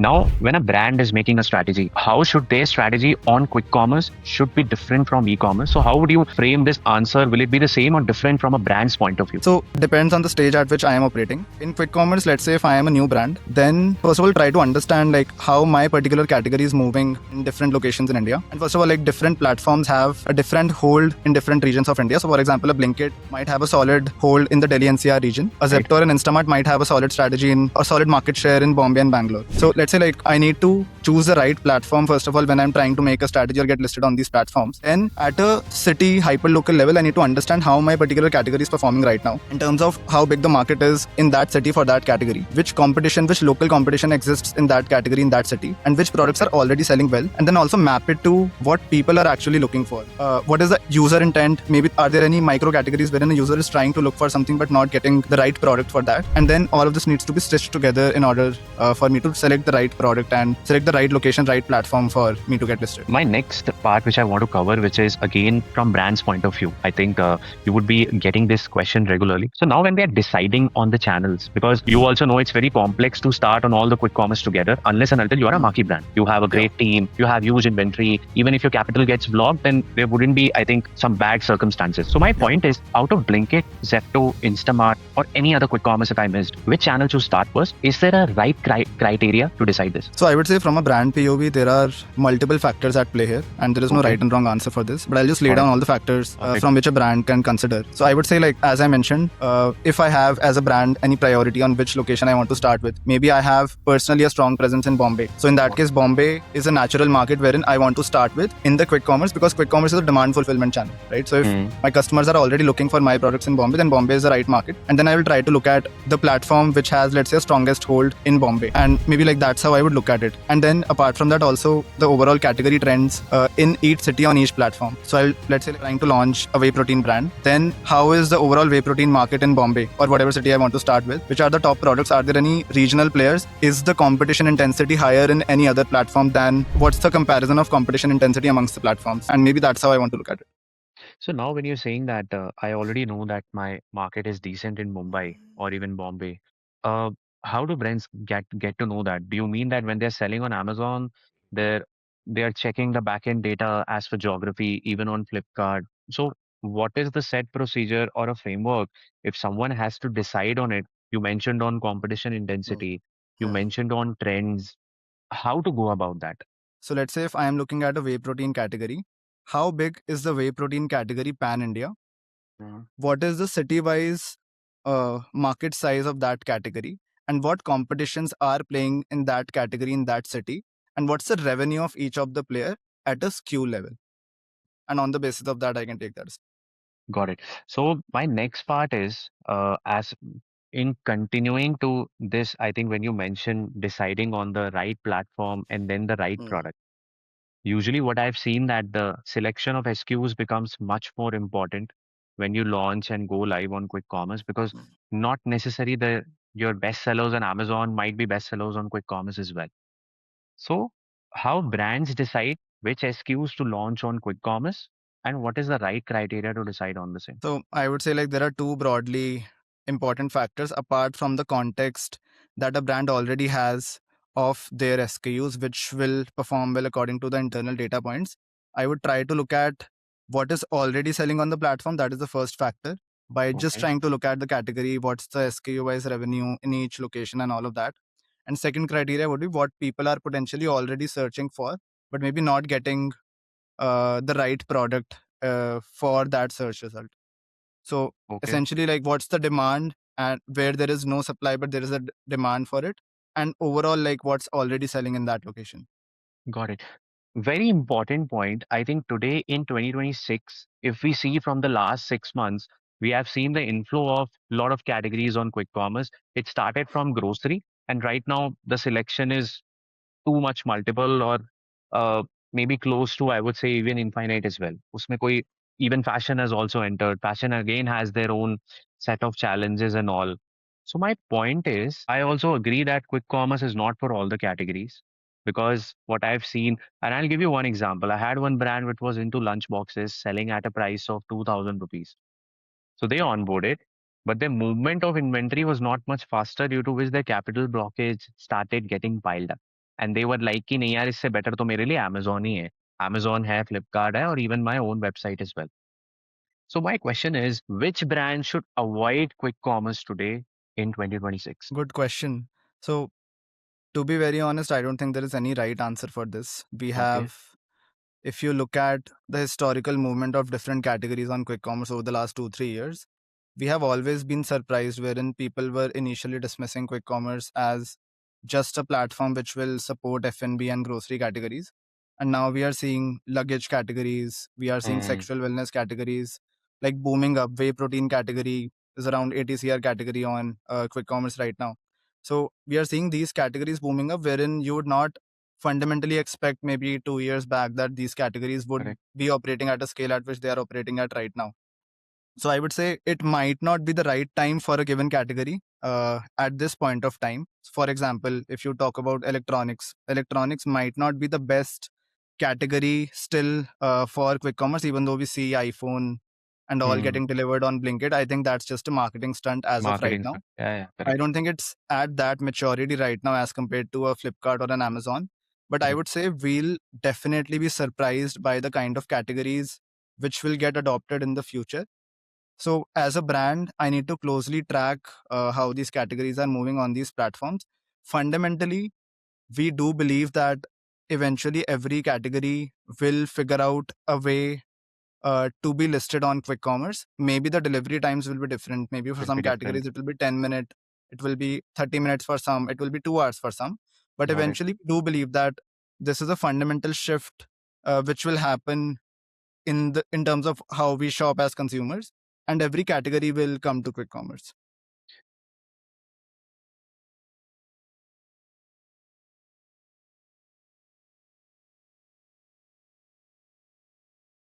Now, when a brand is making a strategy, how should their strategy on quick commerce should be different from e-commerce? So how would you frame this answer? Will it be the same or different from a brand's point of view? So depends on the stage at which I am operating. In quick commerce, let's say if I am a new brand, then first of all try to understand like how my particular category is moving in different locations in India. And first of all, like different platforms have a different hold in different regions of India. So for example, a Blinkit might have a solid hold in the Delhi NCR region. A Right. Zepto and Instamart might have a solid strategy in a solid market share in Bombay and Bangalore. So let's say like I need to choose the right platform first of all when I'm trying to make a strategy or get listed on these platforms. Then at a city hyper local level, I need to understand how my particular category is performing right now in terms of how big the market is in that city for that category, which competition, which local competition exists in that category in that city, and which products are already selling well, and then also map it to what people are actually looking for. What is the user intent? Maybe are there any micro categories wherein a user is trying to look for something but not getting the right product for that? And then all of this needs to be stitched together in order for me to select the right product and select the right location, right platform for me to get listed. My next part, which I want to cover, which is again from brand's point of view, I think you would be getting this question regularly. So now when they are deciding on the channels, because you also know it's very complex to start on all the quick commerce together, unless and until you are a marquee brand. You have a great team, you have huge inventory. Even if your capital gets blocked, then there wouldn't be, I think, some bad circumstances. So my point is, out of Blinkit, Zepto, Instamart, or any other quick commerce that I missed, which channel to start first? Is there a right criteria to decide this? So I would say from a brand POV, there are multiple factors at play here, and there is no right and wrong answer for this. But I'll just lay down all the factors from which a brand can consider. So I would say, like as I mentioned, if I have as a brand any priority on which location I want to start with, maybe I have personally a strong presence in Bombay. So in that case, Bombay is a natural market wherein I want to start with in the quick commerce, because quick commerce is a demand fulfillment channel, right? So if my customers are already looking for my products in Bombay, then Bombay is the right market. And then I will try to look at the platform which has, let's say, a strongest hold in Bombay, and maybe like that's how I would look at it. And then apart from that, also the overall category trends in each city on each platform. So I'll, let's say, trying to launch a whey protein brand, then how is the overall whey protein market in Bombay or whatever city I want to start with? Which are the top products? Are there any regional players? Is the competition intensity higher in any other platform than what's the comparison of competition intensity amongst the platforms? And maybe that's how I want to look at it. So now when you're saying that I already know that my market is decent in Mumbai or even Bombay, uh, how do brands get to know that? Do you mean that when they're selling on Amazon, they're they're checking the backend data as for geography, even on Flipkart? So what is the set procedure or a framework if someone has to decide on it? You mentioned on competition intensity, you Yeah. mentioned on trends. How to go about that? So let's say if I am looking at a whey protein category, how big is the whey protein category pan India? What is the city-wise market size of that category, and what competitions are playing in that category in that city, and what's the revenue of each of the player at a SKU level? And on the basis of that, I can take that. Got it. So my next part is as in continuing to this, I think when you mention deciding on the right platform and then the right product, usually what I've seen that the selection of SKUs becomes much more important when you launch and go live on quick commerce, because not necessarily the your best sellers on Amazon might be best sellers on quick commerce as well. So how brands decide which SKUs to launch on quick commerce and what is the right criteria to decide on the same? So I would say like there are two broadly important factors apart from the context that a brand already has of their SKUs, which will perform well according to the internal data points. I would try to look at what is already selling on the platform. That is the first factor. By just Okay. trying to look at the category, what's the SKU wise revenue in each location and all of that. And second criteria would be what people are potentially already searching for, but maybe not getting the right product for that search result. So Okay. essentially, like what's the demand and where there is no supply, but there is a demand for it. And overall, like what's already selling in that location. Got it. Very important point. I think today in 2026, if we see from the last 6 months, we have seen the inflow of a lot of categories on quick commerce. It started from grocery, and right now the selection is too much multiple or uh, maybe close to, I would say, even infinite as well. Usme koi, even fashion has also entered. Fashion again has their own set of challenges and all. So my point is, I also agree that quick commerce is not for all the categories, because what I've seen, and I'll give you one example. I had one brand which was into lunch boxes selling at a price of 2000 rupees. So they onboarded, but their movement of inventory was not much faster, due to which their capital blockage started getting piled up. And they were like कि नहीं यार, इससे better तो मेरे लिए Amazon ही है, Amazon है, फ्लिपकार्ट है, और even my own website is well. So my question is, which brand should avoid quick commerce today in 2026? Good question. So, to be very honest, I don't think there is any right answer for this. We Okay. have, if you look at the historical movement of different categories on quick commerce over the last 2 3 years, we have always been surprised wherein people were initially dismissing quick commerce as just a platform which will support F&B and grocery categories. And now we are seeing luggage categories, we are seeing Mm, sexual wellness categories like booming up. Whey protein category is around 80 CR category on quick commerce right now. So we are seeing these categories booming up wherein you would not fundamentally expect maybe 2 years back that these categories would correct. be operating at a scale at which they are operating at right now. So I would say it might not be the right time for a given category at this point of time. For example, if you talk about electronics, electronics might not be the best category still for quick commerce, even though we see iPhone and all Mm, getting delivered on Blinkit. I think that's just a marketing stunt as of right marketing now. stuff. Yeah, I correct. don't think it's at that maturity right now as compared to a Flipkart or an Amazon. But I Correct. would say we'll definitely be surprised by the kind of categories which will get adopted in the future. So, as a brand, I need to closely track how these categories are moving on these platforms. Fundamentally, we do believe that eventually every category will figure out a way to be listed on quick commerce. Maybe the delivery times will be different. Maybe for Will be some different. categories, it will be 10 minutes, it will be 30 minutes for some, it will be 2 hours for some. But Got it. eventually, we do believe that this is a fundamental shift which will happen in terms of how we shop as consumers, and every category will come to quick commerce.